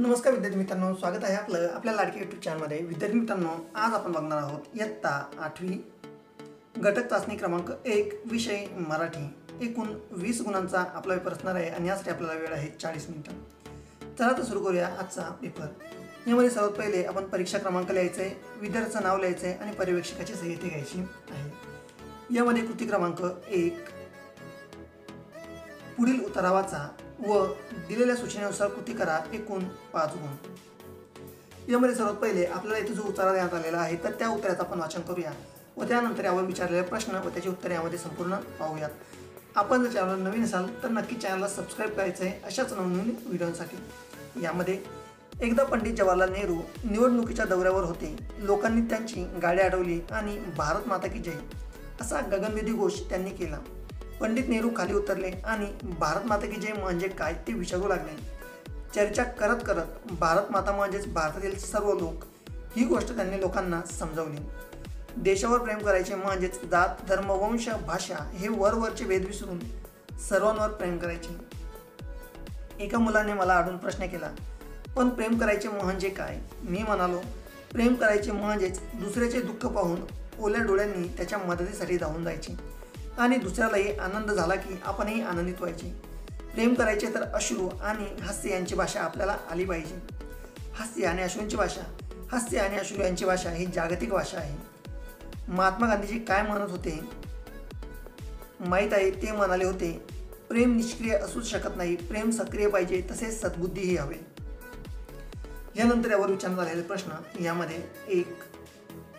नमस्कार विद्यार्थी मित्रांनो, स्वागत आहे आपलं आपल्या लाडकी यूट्यूब चॅनलमध्ये। विद्यार्थी मित्रांनो, आज आपण बघणार आहोत इयत्ता 8वी घटक चाचणी क्रमांक 1 विषय मराठी। एकूण 20 गुणांचा आपला पेपर असणार आहे आणि यासाठी आपल्याला वेळ आहे 40 मिनिटं। चला तर सुरू करूया आजचा पेपर। यामध्ये सर्वात पहिले आपण परीक्षा क्रमांक लिहायचा आहे, विद्यार्थ्याचं नाव लिहायचं आहे आणि पर्यवेक्षकाची सही इथे घ्यायची आहे। यामध्ये कृती क्रमांक 1 पुढील उतारा वाचा व दिलेल्या सूचनेनुसार कृती करा। एकूण 5 गुण। यामध्ये सर्वात पहिले आपल्याला इथे जो उतारा देण्यात आलेला आहे तर त्या उत्तराचं आपण वाचन करूया व त्यानंतर यावर विचारलेले प्रश्न व त्याची उत्तरे यामध्ये संपूर्ण पाहूयात। आपण जर चॅनल नवीन असाल तर नक्की चॅनलला सबस्क्राईब करायचं आहे अशाच नवनवीन व्हिडिओसाठी। यामध्ये एकदा पंडित जवाहरलाल नेहरू निवडणुकीच्या दौऱ्यावर होते। लोकांनी त्यांची गाडी अडवली आणि भारत माता की जय असा गगनभेदी घोष त्यांनी केला। पंडित नेहरू खाली उतरले आणि भारत माता की जय म्हणजे काय ते विचारू लागले। चर्चा करत करत भारत माता म्हणजेच भारतातील सर्व लोक ही गोष्ट त्यांनी लोकांना समजावली। देशावर प्रेम करायचे म्हणजेच जात धर्म वंश भाषा हे वरवरचे भेद विसरून सर्वांवर प्रेम करायचे। एका मुलाने मला आडून प्रश्न केला, पण प्रेम करायचे म्हणजे काय? मी म्हणालो, प्रेम करायचे म्हणजेच दुसऱ्याचे दुःख पाहून ओल्या डोळ्यांनी त्याच्या मदतीसाठी धावून जायचे आणि दुसऱ्यालाही आनंद झाला की आपणही आनंदित व्हायचे। प्रेम करायचे तर अश्रू आणि हास्य यांची भाषा आपल्याला आली पाहिजे। हास्य आणि अश्रूंची भाषा ही जागतिक भाषा आहे। महात्मा गांधीजी काय म्हणत होते माहीत आहे? ते म्हणाले होते, प्रेम निष्क्रिय असूच शकत नाही, प्रेम सक्रिय पाहिजे, तसेच सद्बुद्धीही हवे। यानंतर यावर विचारण्यात आलेले प्रश्न यामध्ये 1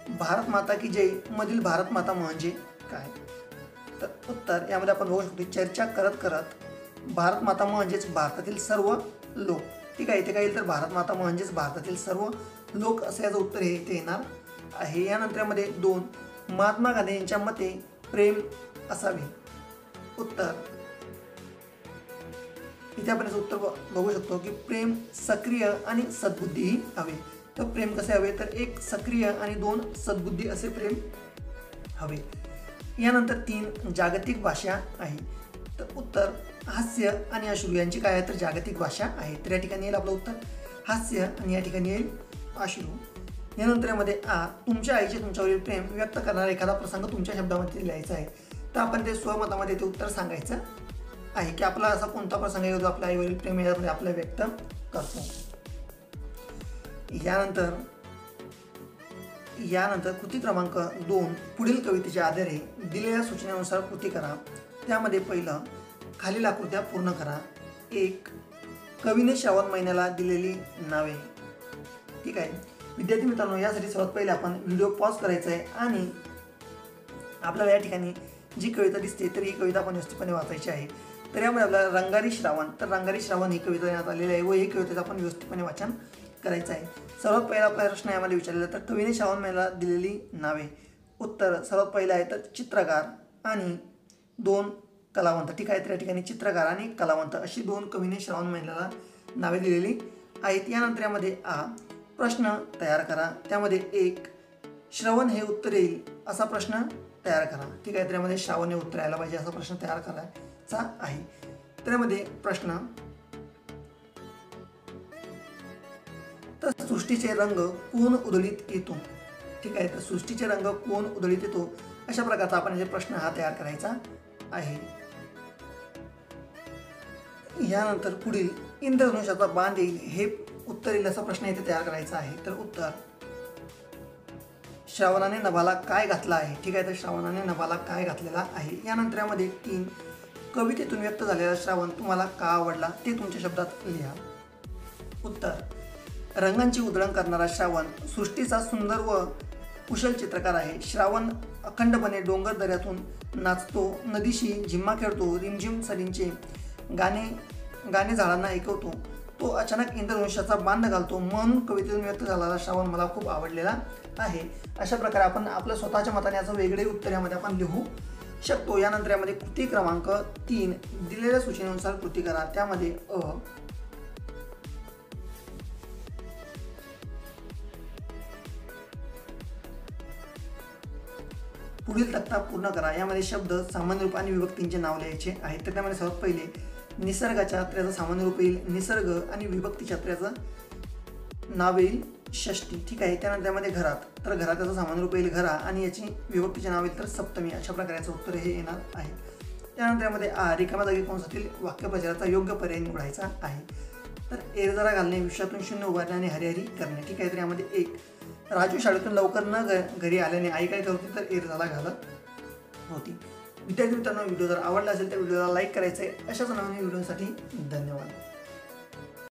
भारत माता की जय मधील भारत माता म्हणजे काय? तर उत्तर यामध्ये आपण बघू शकतो, चर्चा करत करत भारत माता म्हणजेच भारतातील सर्व लोक। ठीक आहे, इथे काय येईल तर भारत माता म्हणजेच भारतातील सर्व लोक असं याचं उत्तर हे इथे येणार आहे। यानंतर यामध्ये 2 महात्मा गांधींच्या मते प्रेम असावे। उत्तर इथे आपण याचं उत्तर बघू शकतो की प्रेम सक्रिय आणि सद्बुद्धीही हवे। तर प्रेम कसे हवे तर 1 सक्रिय आणि 2 सद्बुद्धी असे प्रेम हवे। यानंतर 3 जागतिक भाषा आहे। तर उत्तर हास्य आणि अश्रू यांची काय आहे तर जागतिक भाषा आहे। तर या ठिकाणी येईल आपलं उत्तर हास्य आणि या ठिकाणी येईल अश्रू। यानंतर यामध्ये तुमच्या आईचे तुमच्यावरील प्रेम व्यक्त करणारा एखादा प्रसंग तुमच्या शब्दामध्ये लिहायचा आहे। तर आपण ते स्वमतामध्ये ते उत्तर सांगायचं आहे की आपला असा कोणता प्रसंग आहे जो आपल्या आईवरील प्रेम यामध्ये आपलं व्यक्त करतो। यानंतर कृती क्रमांक 2 पुढील कवितेच्या आधारे दिलेल्या सूचनेनुसार कृती करा। त्यामध्ये पहिलं खालील आकृत्या पूर्ण करा। 1 कवीने श्रावण महिन्याला दिलेली नावे। ठीक आहे विद्यार्थी मित्रांनो, यासाठी सर्वात पहिले आपण व्हिडिओ पॉज करायचा आहे आणि आपल्याला या ठिकाणी जी कविता दिसते तर ही कविता आपण व्यवस्थितपणे वाचायची आहे। तर यामध्ये आपल्याला रंगारी श्रावण ही कविता देण्यात आलेली आहे व ही कवितेचं आपण व्यवस्थितपणे वाचन करायचं आहे। सर्वात पहिला प्रश्न यामध्ये विचारलेला तर कवीने श्रावण महिन्याला दिलेली नावे। उत्तर सर्वात पहिला आहे तर चित्रकार आणि 2 कलावंत। ठीक आहे, तर या ठिकाणी चित्रकार आणि कलावंत अशी 2 कवीने श्रावण महिन्याला नावे दिलेली आहेत। यानंतर यामध्ये प्रश्न तयार करा। त्यामध्ये 1 श्रवण हे उत्तर येईल असा प्रश्न तयार करा। ठीक आहे, तर यामध्ये श्रावण हे उत्तर यायला पाहिजे असा प्रश्न तयार करायचा आहे। तर यामध्ये प्रश्न तर सृष्टीचे रंग कोण उधळीत येतो? ठीक आहे, तर सृष्टीचे रंग कोण उधळीत येतो अशा प्रकारचा आपण इथे प्रश्न हा तयार करायचा आहे। यानंतर पुढील इंद्रधनुष्याचा बाण येईल हे उत्तर येईल असा प्रश्न इथे तयार करायचा आहे। तर उत्तर श्रावणाने नभाला काय घातला आहे? ठीक आहे, तर श्रावणाने नभाला काय घातलेला आहे। यानंतर यामध्ये 3 कवितेतून व्यक्त झालेला श्रावण तुम्हाला का आवडला ते तुमच्या शब्दात लिहा। उत्तर रंगांची उधळण करणारा श्रावण सृष्टीचा सुंदर व कुशल चित्रकार आहे। श्रावण अखंडपणे डोंगर दऱ्यातून नाचतो, नदीशी झिम्मा खेळतो, रिमझिम सरींचे गाणे झाडांना ऐकवतो, तो अचानक इंद्रधनुष्याचा बांध घालतो, म्हणून कवितेतून व्यक्त झालेला श्रावण मला खूप आवडलेला आहे। अशा प्रकारे आपण आपल्या स्वतःच्या मताने याचं वेगळे उत्तर यामध्ये आपण लिहू शकतो। यानंतर यामध्ये कृती क्रमांक 3 दिलेल्या सूचनेनुसार कृती करा। त्यामध्ये पुढील तक्ता पूर्ण करा। यामध्ये शब्द सामान्य रूप आणि विभक्तींचे नाव लिहायचे आहे। तर त्यामध्ये सर्वात पहिले निसर्गाच्या त्याचं सामान्य रूप येईल निसर्ग आणि विभक्ती त्याचं नाव येईल षष्टी. ठीक आहे. त्यानंतर यामध्ये घरात, तर घरात याचं सामान्य रूप येईल घरा आणि याची विभक्तीचे नाव येईल तर सप्तमी. अशा प्रकारचं उत्तर हे येणार आहे. त्यानंतर यामध्ये रिकाम्या जागी कंसातील वाक्यप्रचाराचा योग्य पर्याय निवडायचा आहे. तर एरजरा घालणे, विश्वातून शून्य उभारणे आणि हरिहरी करणे. ठीक आहे. तर यामध्ये एक, राजू शाळेतून लवकर न घरी आल्याने आई काय करत होती तर एरजरा घालत होती. विद्यार्थी मित्रांनो, व्हिडिओ जर आवडला असेल तर व्हिडिओला लाईक करायचं आहे. अशाच नवीन व्हिडिओसाठी धन्यवाद.